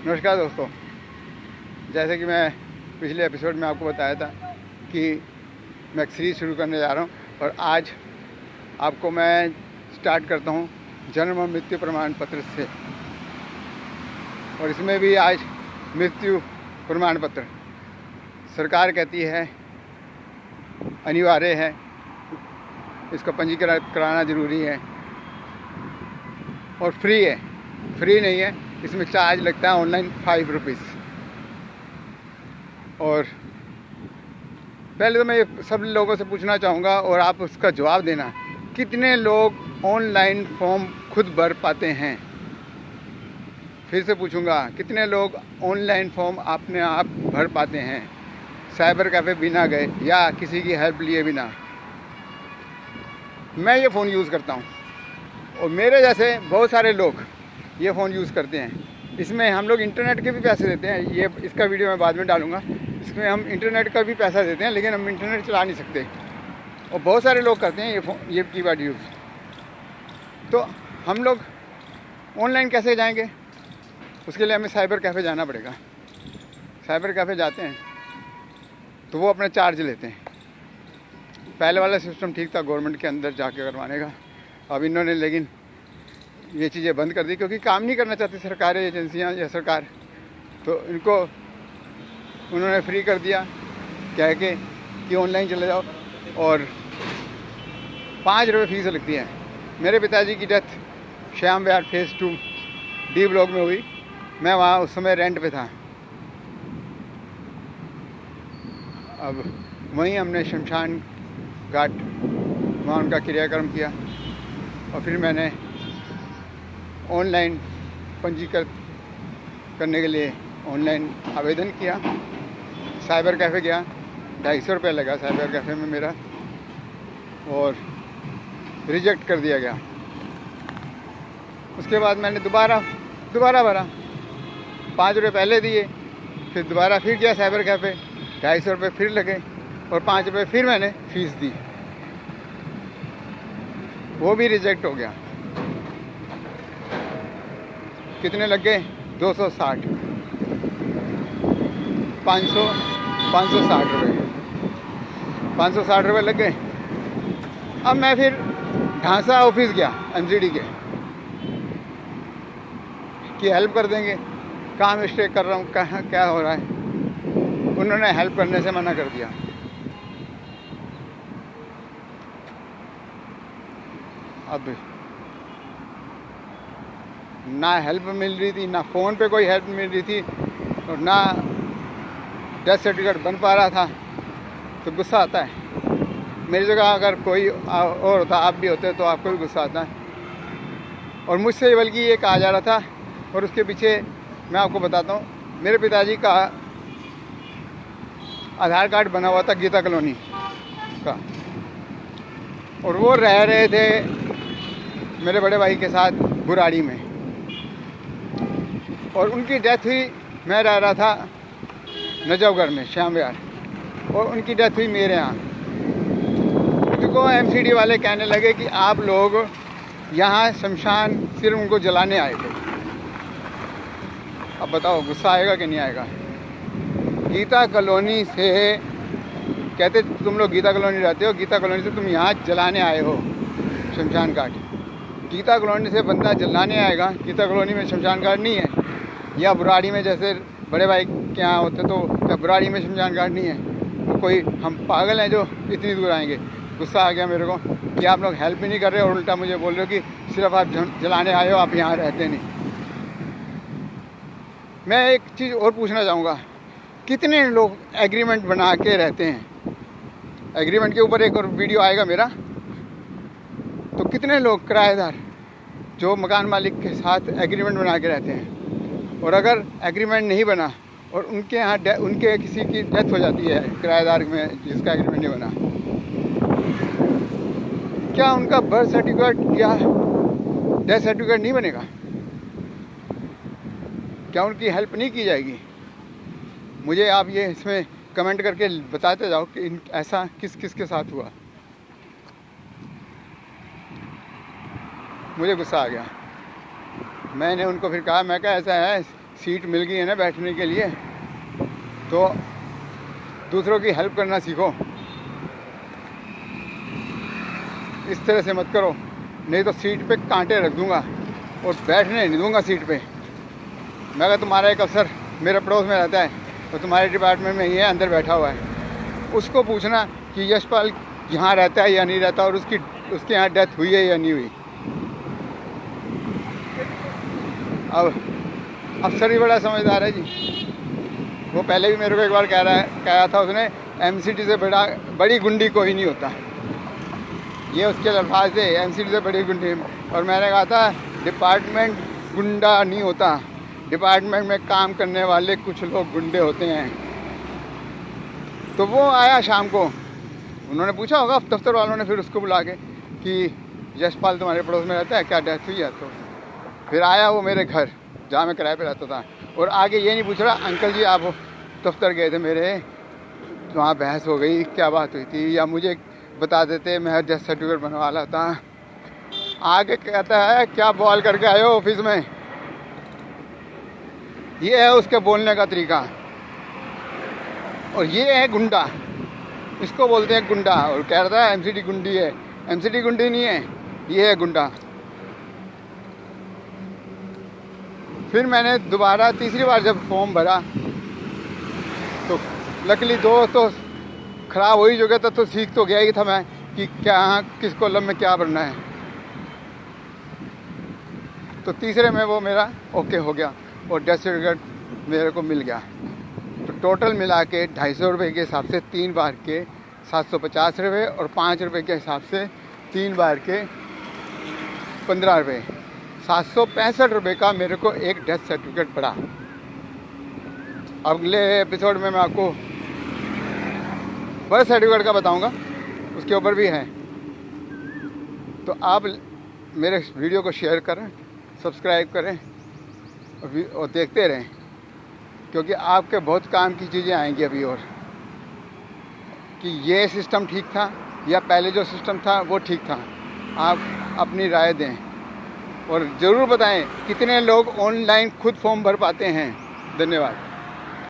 नमस्कार दोस्तों, जैसे कि मैं पिछले एपिसोड में आपको बताया था कि मैं एक सीरीज़ शुरू करने जा रहा हूं और आज आपको मैं स्टार्ट करता हूं जन्म और मृत्यु प्रमाण पत्र से। और इसमें भी आज मृत्यु प्रमाण पत्र सरकार कहती है अनिवार्य है, इसका पंजीकरण कराना ज़रूरी है और फ्री है। फ्री नहीं है, इसमें चार्ज लगता है ऑनलाइन 5 रुपीज़। और पहले तो मैं सब लोगों से पूछना चाहूँगा और आप उसका जवाब देना, कितने लोग ऑनलाइन फॉर्म खुद भर पाते हैं? फिर से पूछूंगा, कितने लोग ऑनलाइन फॉर्म अपने आप भर पाते हैं साइबर कैफ़े बिना गए या किसी की हेल्प लिए बिना? मैं ये फ़ोन यूज़ करता हूँ और मेरे जैसे बहुत सारे लोग ये फ़ोन यूज़ करते हैं। इसमें हम लोग इंटरनेट के भी पैसे देते हैं, ये इसका वीडियो मैं बाद में डालूँगा। इसमें हम इंटरनेट का भी पैसा देते हैं, लेकिन हम इंटरनेट चला नहीं सकते और बहुत सारे लोग करते हैं ये कीपैड यूज़। तो हम लोग ऑनलाइन कैसे जाएंगे? उसके लिए हमें साइबर कैफ़े जाना पड़ेगा। साइबर कैफ़े जाते हैं तो वो अपना चार्ज लेते हैं। पहले वाला सिस्टम ठीक था गवर्नमेंट के अंदर जाके करवाने का, अब इन्होंने लेकिन ये चीज़ें बंद कर दी क्योंकि काम नहीं करना चाहती सरकारी एजेंसियां या सरकार, तो इनको उन्होंने फ्री कर दिया कह के कि ऑनलाइन चले जाओ और 5 रुपये फीस लगती है। मेरे पिताजी की डेथ श्याम विहार फेज़ 2 डी ब्लॉक में हुई। मैं वहाँ उस समय रेंट पे था। अब वहीं हमने शमशान घाट वहाँ उनका क्रियाक्रम किया और फिर मैंने ऑनलाइन पंजीकृत करने के लिए ऑनलाइन आवेदन किया। साइबर कैफ़े गया, 250 रुपये लगा साइबर कैफ़े में मेरा और रिजेक्ट कर दिया गया। उसके बाद मैंने दोबारा भरा, 5 रुपये पहले दिए, फिर दोबारा फिर गया साइबर कैफ़े, 250 रुपये फिर लगे और 5 रुपये फिर मैंने फ़ीस दी, वो भी रिजेक्ट हो गया। कितने लग गए? 260, 560 रुपये, 560 रुपये लग गए। अब मैं फिर ढांसा ऑफिस गया MCD के कि हेल्प कर देंगे, काम स्टे कर रहा हूँ, कहाँ क्या हो रहा है। उन्होंने हेल्प करने से मना कर दिया। अब ना हेल्प मिल रही थी, ना फ़ोन पे कोई हेल्प मिल रही थी और ना डेथ सर्टिफिकेट बन पा रहा था, तो गुस्सा आता है। मेरी जगह अगर कोई और होता, आप भी होते, तो आपको भी गुस्सा आता है। और मुझसे बल्कि ये कहा जा रहा था, और उसके पीछे मैं आपको बताता हूँ, मेरे पिताजी का आधार कार्ड बना हुआ था गीता कॉलोनी का और वो रह रहे थे मेरे बड़े भाई के साथ बुराड़ी में और उनकी डेथ हुई। मैं रह रहा था नजफगढ़ में श्याम विहार और उनकी डेथ हुई मेरे यहाँ। मुझको MCD वाले कहने लगे कि आप लोग यहाँ शमशान सिर्फ उनको जलाने आए थे। अब बताओ गुस्सा आएगा कि नहीं आएगा? गीता कॉलोनी से कहते तुम लोग गीता कॉलोनी रहते हो, गीता कॉलोनी से तुम यहाँ जलाने आए हो शमशान घाट। गीता कॉलोनी से बंदा जलाने आएगा, गीता कॉलोनी में शमशान घाट नहीं है। या बुराड़ी में जैसे बड़े भाई के यहाँ होते, तो क्या बुराड़ी में शमशान घाट नहीं है? तो कोई हम पागल हैं जो इतनी दूर आएंगे? गुस्सा आ गया मेरे को कि आप लोग हेल्प ही नहीं कर रहे और उल्टा मुझे बोल रहे हो कि सिर्फ आप जलाने आए हो, आप यहाँ रहते नहीं। मैं एक चीज़ और पूछना चाहूँगा, कितने लोग एग्रीमेंट बना के रहते हैं? एग्रीमेंट के ऊपर एक और वीडियो आएगा मेरा। तो कितने लोग किराएदार जो मकान मालिक के साथ एग्रीमेंट बना के रहते हैं और अगर एग्रीमेंट नहीं बना और उनके यहाँ उनके किसी की डेथ हो जाती है किराएदार में जिसका एग्रीमेंट नहीं बना, क्या उनका बर्थ सर्टिफिकेट या डेथ सर्टिफिकेट नहीं बनेगा? क्या उनकी हेल्प नहीं की जाएगी? मुझे आप ये इसमें कमेंट करके बताते जाओ कि ऐसा किस किस के साथ हुआ। मुझे गुस्सा आ गया। मैंने उनको फिर कहा, मैं कहा ऐसा है सीट मिल गई है ना बैठने के लिए, तो दूसरों की हेल्प करना सीखो। इस तरह से मत करो, नहीं तो सीट पे कांटे रख दूंगा और बैठने नहीं दूंगा सीट पे। मैं कहा तुम्हारा एक अफसर मेरे पड़ोस में रहता है तो तुम्हारे डिपार्टमेंट में ही है, अंदर बैठा हुआ है, उसको पूछना कि यशपाल यहाँ रहता है या नहीं रहता और उसके यहाँ डेथ हुई है या नहीं हुई। अब अफसर ही बड़ा समझदार है जी। वो पहले भी मेरे को एक बार कहा था उसने, एमसीडी से बड़ी गुंडी कोई नहीं होता। ये उसके अल्फाज थे, एमसीडी से बड़ी गुंडी। और मैंने कहा था डिपार्टमेंट गुंडा नहीं होता, डिपार्टमेंट में काम करने वाले कुछ लोग गुंडे होते हैं। तो वो आया शाम को, उन्होंने पूछा होगा दफ्तर वालों ने फिर उसको बुला के कि यशपाल तुम्हारे पड़ोस में रहता है क्या, डेथ हुई है? तो फिर आया वो मेरे घर जहाँ मैं किराए पे रहता था, और आगे ये नहीं पूछ रहा अंकल जी आप दफ्तर गए थे मेरे, वहाँ बहस हो गई, क्या बात हुई थी, या मुझे बता देते मैं डेथ सर्टिफिकेट बनवा लाता। आगे कहता है क्या बॉल करके आए हो ऑफिस में। ये है उसके बोलने का तरीका। और ये है गुंडा, इसको बोलते हैं गुंडा। और कह रहा है एमसीडी गुंडी है, एमसीडी गुंडी नहीं है, ये है गुंडा। फिर मैंने दोबारा तीसरी बार जब फॉर्म भरा तो लकीली दो तो ख़राब हो ही चुका था, तो सीख तो गया ही था मैं कि क्या किस कॉलम में क्या भरना है। तो तीसरे में वो मेरा ओके हो गया और डेथ सर्टिफिकेट मेरे को मिल गया। तो टोटल मिला के 250 रुपये के हिसाब से 3 बार के 750 रुपये, और 5 रुपये के हिसाब से 3 बार के 15 रुपये, 765 रुपये का मेरे को एक डेथ सर्टिफिकेट पड़ा। अगले एपिसोड में मैं आपको बर्थ सर्टिफिकेट का बताऊंगा, उसके ऊपर भी है। तो आप मेरे वीडियो को शेयर करें, सब्सक्राइब करें और देखते रहें, क्योंकि आपके बहुत काम की चीज़ें आएंगी अभी। और कि ये सिस्टम ठीक था या पहले जो सिस्टम था वो ठीक था, आप अपनी राय दें और ज़रूर बताएं कितने लोग ऑनलाइन खुद फॉर्म भर पाते हैं। धन्यवाद।